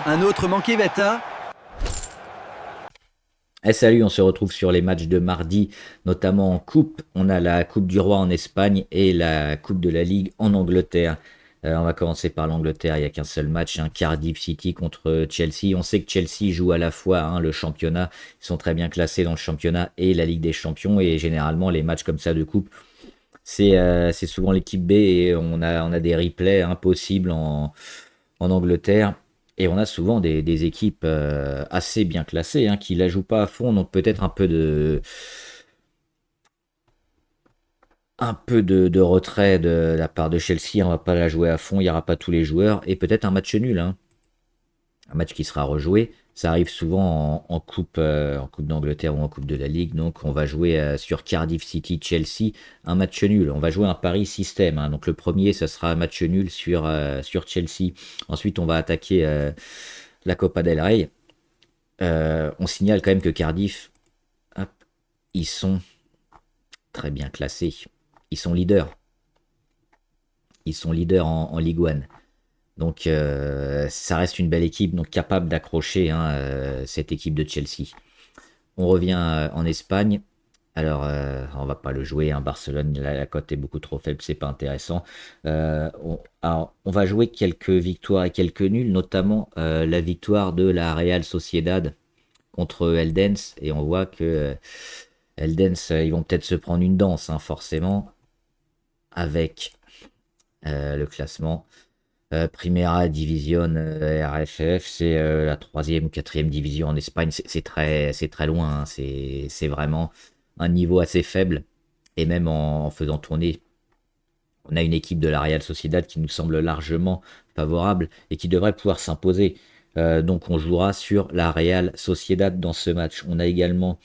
Un autre manqué, Bata. Salut, on se retrouve sur les matchs de mardi, notamment en coupe. On a la Coupe du Roi en Espagne et la Coupe de la Ligue en Angleterre. On va commencer par l'Angleterre, il n'y a qu'un seul match, Cardiff City contre Chelsea. On sait que Chelsea joue à la fois le championnat, ils sont très bien classés dans le championnat et la Ligue des Champions. Et généralement, les matchs comme ça de coupe, c'est souvent l'équipe B et on a des replays impossibles en Angleterre. Et on a souvent des équipes assez bien classées qui la jouent pas à fond, donc peut-être un peu de retrait de la part de Chelsea. On va pas la jouer à fond, il n'y aura pas tous les joueurs, et peut-être un match nul, un match qui sera rejoué. Ça arrive souvent en coupe d'Angleterre ou en coupe de la Ligue, donc on va jouer sur Cardiff City Chelsea un match nul. On va jouer un pari système, donc le premier, ça sera un match nul sur Chelsea. Ensuite, on va attaquer la Copa del Rey. On signale quand même que Cardiff, hop, ils sont très bien classés. Ils sont leaders. Ils sont leaders en Ligue 1. Donc ça reste une belle équipe, donc capable d'accrocher cette équipe de Chelsea. On revient en Espagne. Alors, on va pas le jouer. Barcelone, la cote est beaucoup trop faible, c'est pas intéressant. On va jouer quelques victoires et quelques nuls, notamment la victoire de la Real Sociedad contre Eldens. Et on voit que Eldens, ils vont peut-être se prendre une danse, forcément, avec le classement. Primera Division RFF, c'est la troisième ou quatrième division en Espagne. C'est très loin, c'est vraiment un niveau assez faible. Et même en faisant tourner, on a une équipe de la Real Sociedad qui nous semble largement favorable et qui devrait pouvoir s'imposer. Donc on jouera sur la Real Sociedad dans ce match. On a également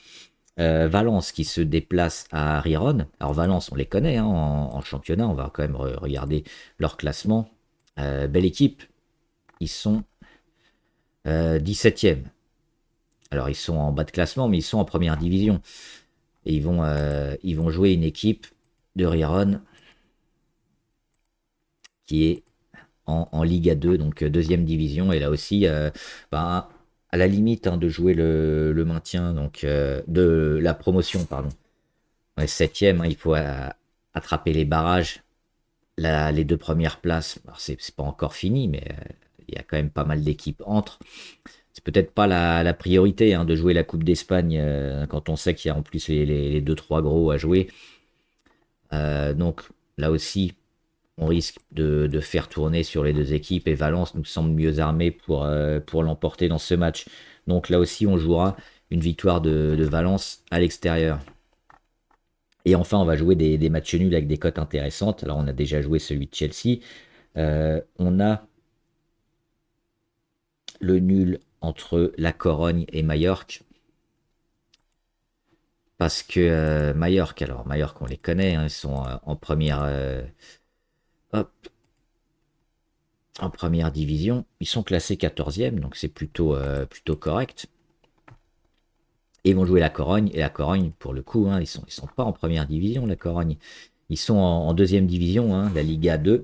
Valence qui se déplace à Riron. Alors Valence, on les connaît en championnat, on va quand même regarder leur classement. Belle équipe, ils sont 17e. Alors ils sont en bas de classement, mais ils sont en première division. Et ils vont jouer une équipe de Riron qui est en Liga 2, donc deuxième division. Et là aussi, ben, à la limite de jouer le maintien, donc de la promotion, pardon. On est septième, il faut attraper les barrages. Les deux premières places, alors c'est pas encore fini, mais il y a quand même pas mal d'équipes entre. C'est peut-être pas la priorité de jouer la Coupe d'Espagne quand on sait qu'il y a en plus les 2-3 gros à jouer. Donc là aussi, on risque de faire tourner sur les deux équipes et Valence nous semble mieux armé pour l'emporter dans ce match. Donc là aussi, on jouera une victoire de Valence à l'extérieur. Et enfin, on va jouer des matchs nuls avec des cotes intéressantes. Alors, on a déjà joué celui de Chelsea. On a le nul entre la Corogne et Majorque. Parce que Majorque, on les connaît, ils sont hop, en première division. Ils sont classés 14e, donc c'est plutôt correct. Et ils vont jouer la Corogne. Et la Corogne, pour le coup, ils sont pas en première division, la Corogne. Ils sont en deuxième division, la Liga 2.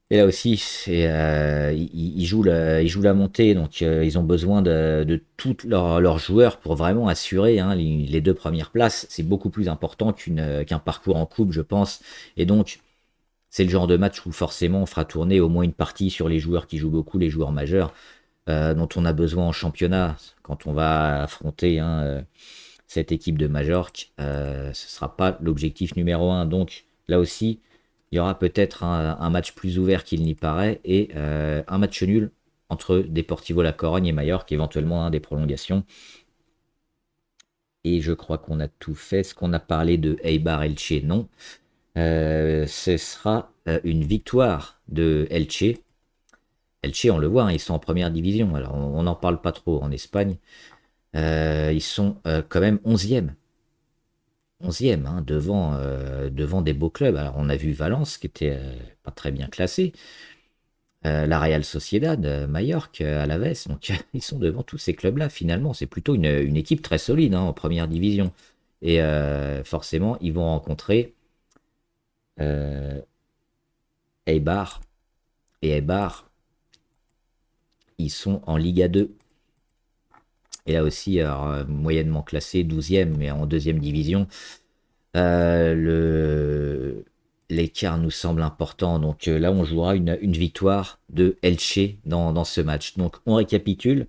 Et là aussi, ils jouent la montée, donc ils ont besoin de tous leurs joueurs pour vraiment assurer les deux premières places. C'est beaucoup plus important qu'un parcours en coupe, je pense. Et donc, c'est le genre de match où forcément on fera tourner au moins une partie sur les joueurs qui jouent beaucoup, les joueurs majeurs, dont on a besoin en championnat quand on va affronter cette équipe de Majorque. Ce ne sera pas l'objectif numéro un. Donc là aussi, il y aura peut-être un match plus ouvert qu'il n'y paraît et un match nul entre Deportivo La Corogne et Majorque, éventuellement des prolongations. Et je crois qu'on a tout fait. Ce qu'on a parlé de Eibar Elche, non. Ce sera une victoire de Elche. Elche, on le voit, ils sont en première division. Alors, on n'en parle pas trop en Espagne. Ils sont quand même 11e. 11e, devant des beaux clubs. Alors, on a vu Valence, qui était pas très bien classé. La Real Sociedad, Majorque, Alaves. Donc, ils sont devant tous ces clubs-là, finalement. C'est plutôt une équipe très solide en première division. Et forcément, ils vont rencontrer euh, Eibar. Et Eibar, Ils sont en Liga 2. Et là aussi, alors, moyennement classé, 12e, mais en deuxième division. L'écart nous semble important. Donc là, on jouera une victoire de Elche dans ce match. Donc on récapitule.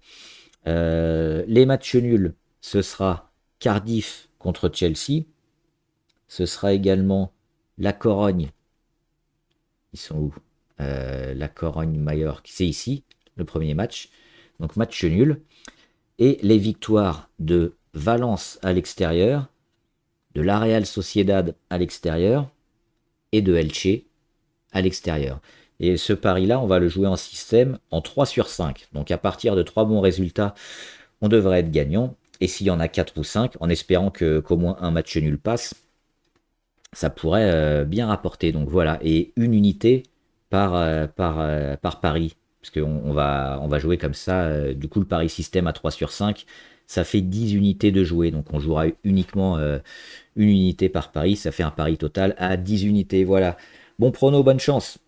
Les matchs nuls, ce sera Cardiff contre Chelsea. Ce sera également la Corogne. Ils sont où La Corogne Mallorca. C'est ici, le premier match. Donc match nul. Et les victoires de Valence à l'extérieur, de la Real Sociedad à l'extérieur et de Elche à l'extérieur. Et ce pari-là, on va le jouer en système en 3 sur 5. Donc à partir de 3 bons résultats, on devrait être gagnant. Et s'il y en a 4 ou 5, en espérant qu'au moins un match nul passe, ça pourrait bien rapporter. Donc voilà, et une unité par pari. Parce qu'on va jouer comme ça. Du coup, le pari système à 3 sur 5, ça fait 10 unités de jouer. Donc on jouera uniquement une unité par pari. Ça fait un pari total à 10 unités. Voilà. Bon prono, bonne chance.